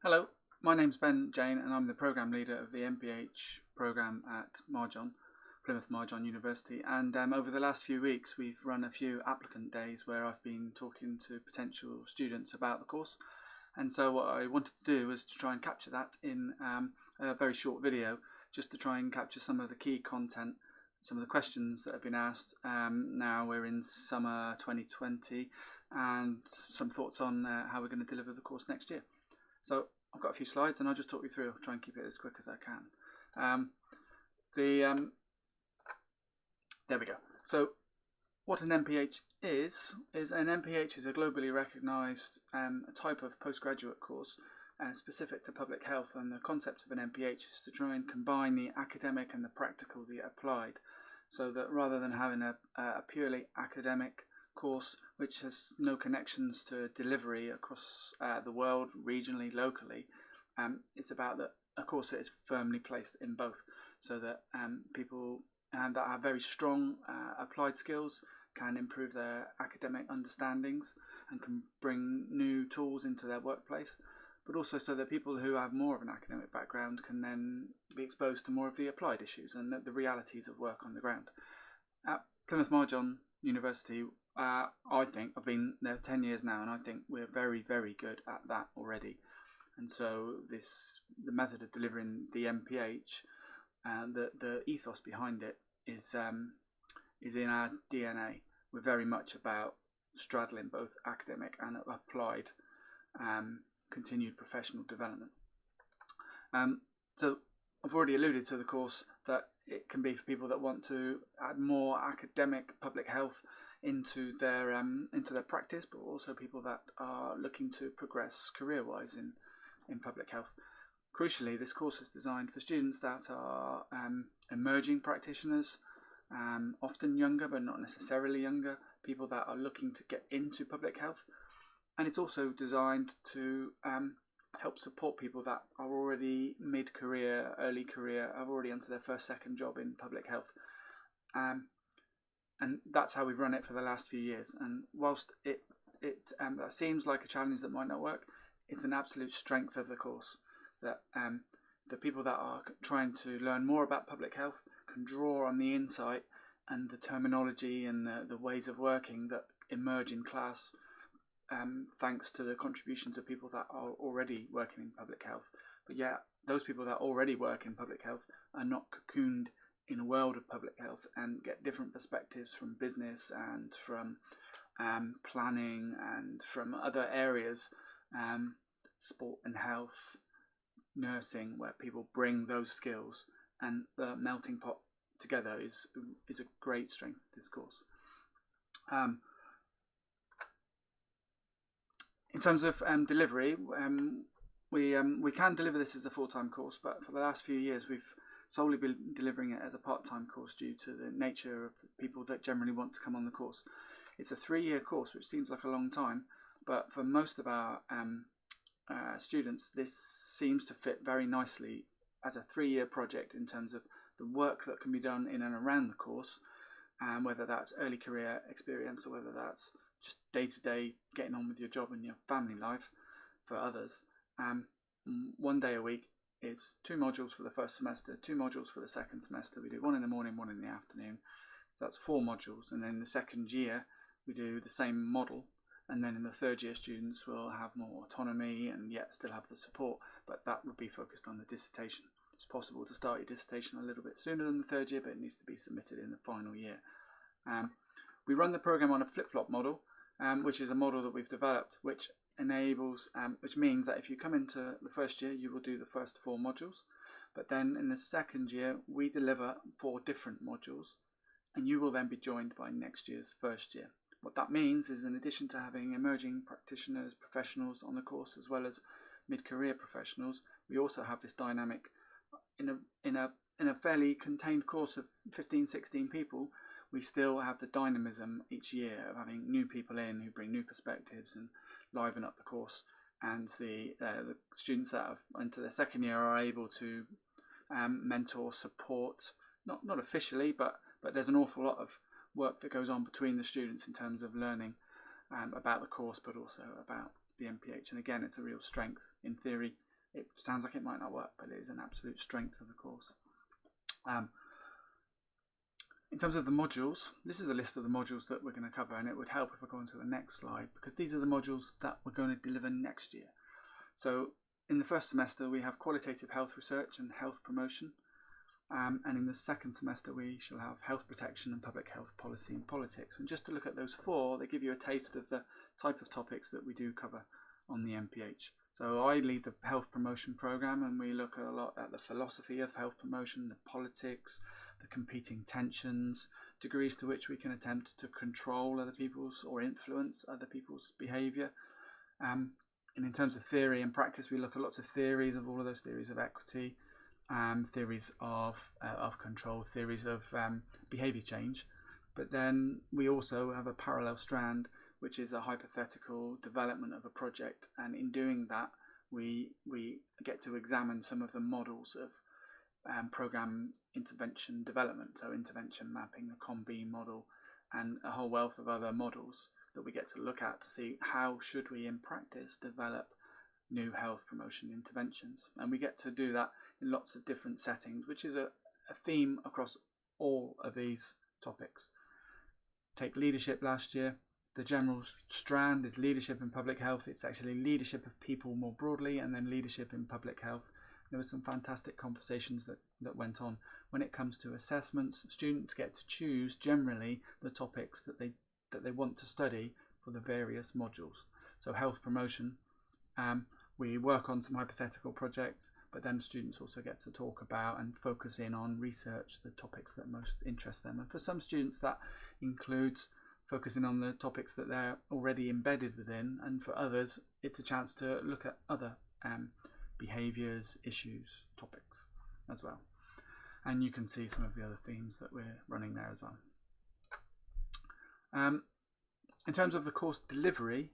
Hello, my name's Ben Jane and I'm the Programme Leader of the MPH programme at Marjon, Plymouth Marjon University, and over the last few weeks we've run a few applicant days where I've been talking to potential students about the course, and so what I wanted to do was to try and capture that in a very short video, just to try and capture some of the key content, some of the questions that have been asked. Now we're in summer 2020, and some thoughts on how we're going to deliver the course next year. So I've got a few slides and I'll just talk you through. I'll try and keep it as quick as I can. There we go. So what an MPH is an MPH is a globally recognised type of postgraduate course specific to public health, and the concept of an MPH is to try and combine the academic and the practical, the applied, so that rather than having a purely academic course which has no connections to delivery across the world, regionally, locally, it's about a course that is firmly placed in both, so that people that have very strong applied skills can improve their academic understandings and can bring new tools into their workplace, but also so that people who have more of an academic background can then be exposed to more of the applied issues and the realities of work on the ground. At Plymouth Marjon University, I think I've been there 10 years now, and I think we're very, very good at that already. And so the method of delivering the MPH, the ethos behind it is in our DNA. We're very much about straddling both academic and applied continued professional development. So I've already alluded to the course that it can be for people that want to add more academic public health into their practice, but also people that are looking to progress career-wise in public health. Crucially, this course is designed for students that are emerging practitioners, often younger but not necessarily younger, people that are looking to get into public health, and it's also designed to help support people that are already mid-career, early career, have already onto their first, second job in public health. And that's how we've run it for the last few years. And whilst that seems like a challenge that might not work, it's an absolute strength of the course that the people that are trying to learn more about public health can draw on the insight and the terminology and the ways of working that emerge in class, thanks to the contributions of people that are already working in public health. But yeah, those people that already work in public health are not cocooned in a world of public health and get different perspectives from business and from planning and from other areas, sport and health, nursing, where people bring those skills, and the melting pot together is a great strength of this course. In terms of delivery, we can deliver this as a full-time course, but for the last few years we've solely been delivering it as a part-time course due to the nature of the people that generally want to come on the course. It's a 3-year course, which seems like a long time, but for most of our students this seems to fit very nicely as a 3-year project in terms of the work that can be done in and around the course, whether that's early career experience or whether that's just day-to-day getting on with your job and your family life for others. 1 day a week is 2 modules for the first semester, 2 modules for the second semester. We do 1 in the morning, 1 in the afternoon. That's 4 modules, and then in the second year we do the same model, and then in the third year students will have more autonomy and yet still have the support, but that would be focused on the dissertation. It's possible to start your dissertation a little bit sooner than the third year, but it needs to be submitted in the final year. We run the program on a flip-flop model, which is a model that we've developed, which means that if you come into the first year, you will do the first 4 modules, but then in the second year we deliver 4 different modules, and you will then be joined by next year's first year. What that means is, in addition to having emerging practitioners, professionals on the course, as well as mid-career professionals, we also have this dynamic in a fairly contained course of 15-16 people. We still have the dynamism each year of having new people in who bring new perspectives and liven up the course, and the students that have into their second year are able to mentor, support, not officially, but there's an awful lot of work that goes on between the students in terms of learning about the course, but also about the MPH. And again, it's a real strength in theory it sounds like it might not work, but it is an absolute strength of the course. In terms of the modules, this is a list of the modules that we're going to cover, and it would help if I go on to the next slide, because these are the modules that we're going to deliver next year. So in the first semester we have qualitative health research and health promotion, and in the second semester we shall have health protection and public health policy and politics. And just to look at those four, they give you a taste of the type of topics that we do cover on the MPH. So I lead the health promotion program, and we look a lot at the philosophy of health promotion, the politics, the competing tensions, degrees to which we can attempt to control other people's or influence other people's behaviour. And in terms of theory and practice, we look at lots of theories, of all of those theories of equity, theories of control, theories of behaviour change. But then we also have a parallel strand, which is a hypothetical development of a project, and in doing that we get to examine some of the models of program intervention development, so intervention mapping, the COM-B model, and a whole wealth of other models that we get to look at to see how should we in practice develop new health promotion interventions. And we get to do that in lots of different settings, which is a theme across all of these topics. Take leadership last year. The general strand is leadership in public health. It's actually leadership of people more broadly, and then leadership in public health. There were some fantastic conversations that went on. When it comes to assessments, students get to choose generally the topics that they want to study for the various modules. So health promotion, we work on some hypothetical projects, but then students also get to talk about and focus in on research, the topics that most interest them. And for some students that includes focusing on the topics that they're already embedded within, and for others it's a chance to look at other behaviours, issues, topics as well. And you can see some of the other themes that we're running there as well. In terms of the course delivery,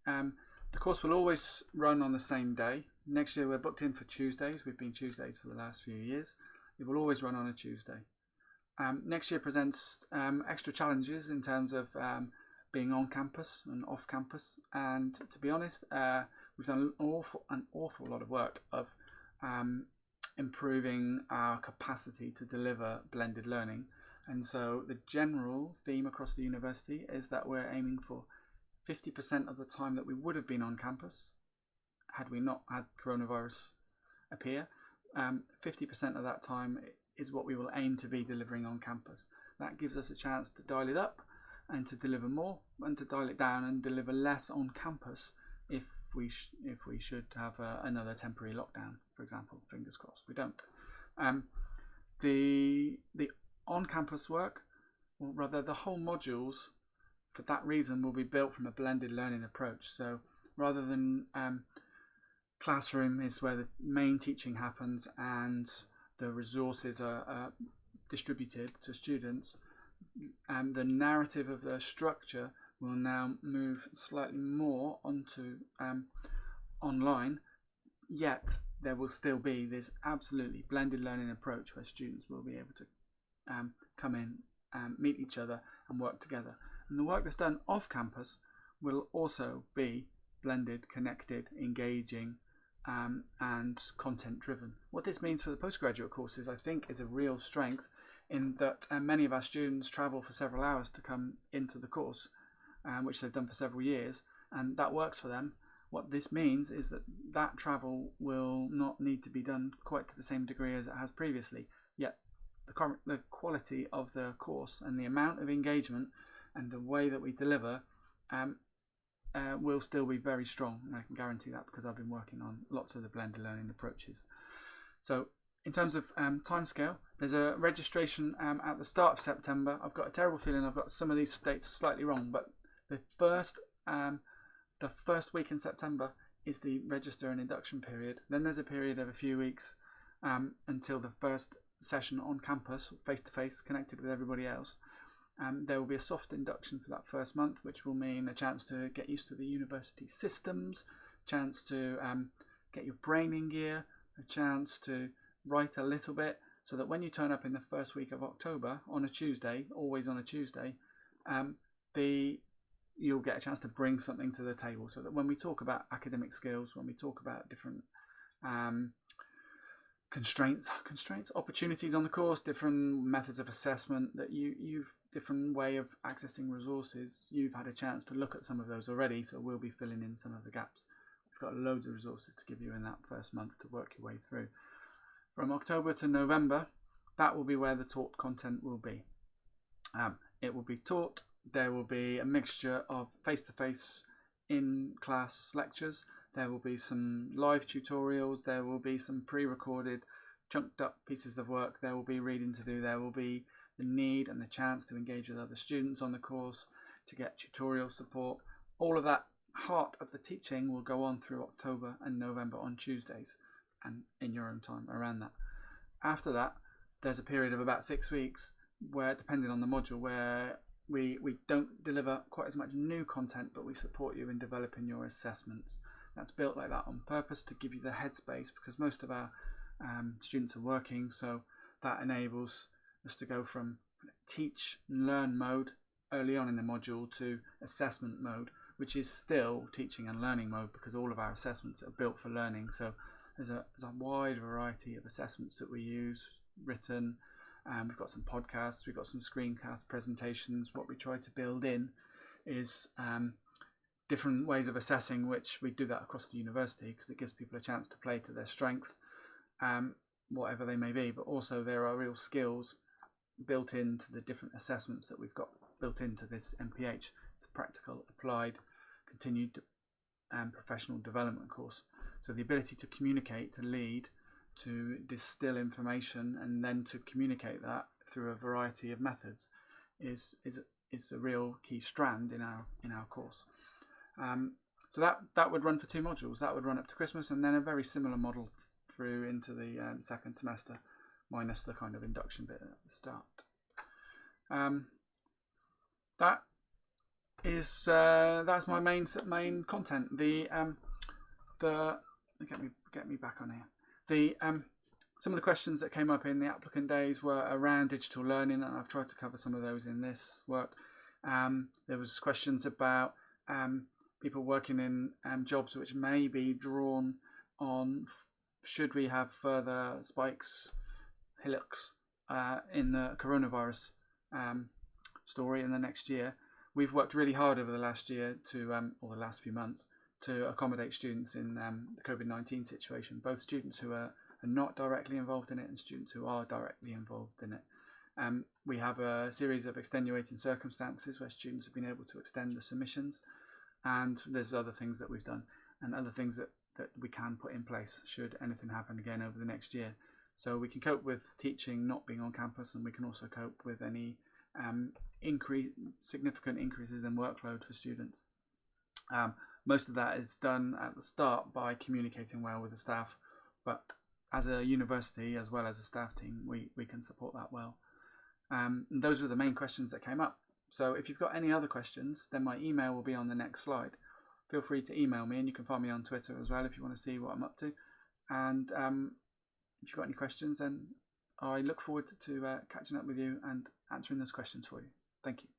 the course will always run on the same day. Next year we're booked in for Tuesdays. We've been Tuesdays for the last few years. It will always run on a Tuesday. Next year presents extra challenges in terms of being on campus and off campus. And to be honest, we've done an awful lot of work of improving our capacity to deliver blended learning. And so the general theme across the university is that we're aiming for 50% of the time that we would have been on campus had we not had coronavirus appear. 50% of that time is what we will aim to be delivering on campus. That gives us a chance to dial it up and to deliver more, and to dial it down and deliver less on campus if we should have another temporary lockdown, for example. Fingers crossed we don't. The on-campus work, or rather the whole modules, for that reason will be built from a blended learning approach. So rather than classroom is where the main teaching happens and the resources are distributed to students, the narrative of the structure will now move slightly more onto online, yet there will still be this absolutely blended learning approach where students will be able to come in, meet each other and work together. And the work that's done off campus will also be blended, connected, engaging, and content driven. What this means for the postgraduate courses, I think, is a real strength in that many of our students travel for several hours to come into the course, which they've done for several years, and that works for them. What this means is that travel will not need to be done quite to the same degree as it has previously, yet the quality of the course and the amount of engagement and the way that we deliver will still be very strong, and I can guarantee that because I've been working on lots of the blended learning approaches. So in terms of timescale, there's a registration at the start of September. I've got a terrible feeling I've got some of these dates slightly wrong, but the first week in September is the register and induction period. Then there's a period of a few weeks until the first session on campus, face-to-face, connected with everybody else. There will be a soft induction for that first month, which will mean a chance to get used to the university systems, chance to get your brain in gear, a chance to write a little bit, so that when you turn up in the first week of October on a Tuesday, always on a Tuesday, you'll get a chance to bring something to the table, so that when we talk about academic skills, when we talk about different constraints, opportunities on the course, different methods of assessment that you've different way of accessing resources. You've had a chance to look at some of those already, so we'll be filling in some of the gaps. We've got loads of resources to give you in that first month to work your way through. From October to November, that will be where the taught content will be. It will be taught. There will be a mixture of face-to-face in-class lectures. There will be some live tutorials. There will be some pre-recorded, chunked up pieces of work. There will be reading to do. There will be the need and the chance to engage with other students on the course, to get tutorial support. All of that heart of the teaching will go on through October and November on Tuesdays and in your own time around that. After that, there's a period of about 6 weeks where, depending on the module, where we don't deliver quite as much new content, but we support you in developing your assessments. That's built like that on purpose to give you the headspace, because most of our students are working, so that enables us to go from teach and learn mode early on in the module to assessment mode, which is still teaching and learning mode, because all of our assessments are built for learning. So there's a wide variety of assessments that we use, written. We've got some podcasts, we've got some screencast presentations. What we try to build in is different ways of assessing, which we do that across the university because it gives people a chance to play to their strengths, whatever they may be. But also there are real skills built into the different assessments that we've got built into this MPH. It's a practical, applied, continued professional development course. So the ability to communicate, to lead, to distill information, and then to communicate that through a variety of methods is a real key strand in our course. So that would run for 2 modules. That would run up to Christmas, and then a very similar model through into the second semester, minus the kind of induction bit at the start. That's my main content. Get me back on here. Some of the questions that came up in the applicant days were around digital learning, and I've tried to cover some of those in this work. There was questions about people working in jobs which may be drawn on should we have further spikes, hillocks in the coronavirus story in the next year. We've worked really hard over the last year or the last few months, to accommodate students in the COVID-19 situation, both students who are not directly involved in it and students who are directly involved in it. We have a series of extenuating circumstances where students have been able to extend the submissions, and there's other things that we've done and other things that we can put in place should anything happen again over the next year. So we can cope with teaching not being on campus, and we can also cope with any significant increases in workload for students. Most of that is done at the start by communicating well with the staff, but as a university as well as a staff team, we can support that well. And those were the main questions that came up. So if you've got any other questions, then my email will be on the next slide. Feel free to email me, and you can find me on Twitter as well if you want to see what I'm up to. And if you've got any questions, then I look forward to catching up with you and answering those questions for you. Thank you.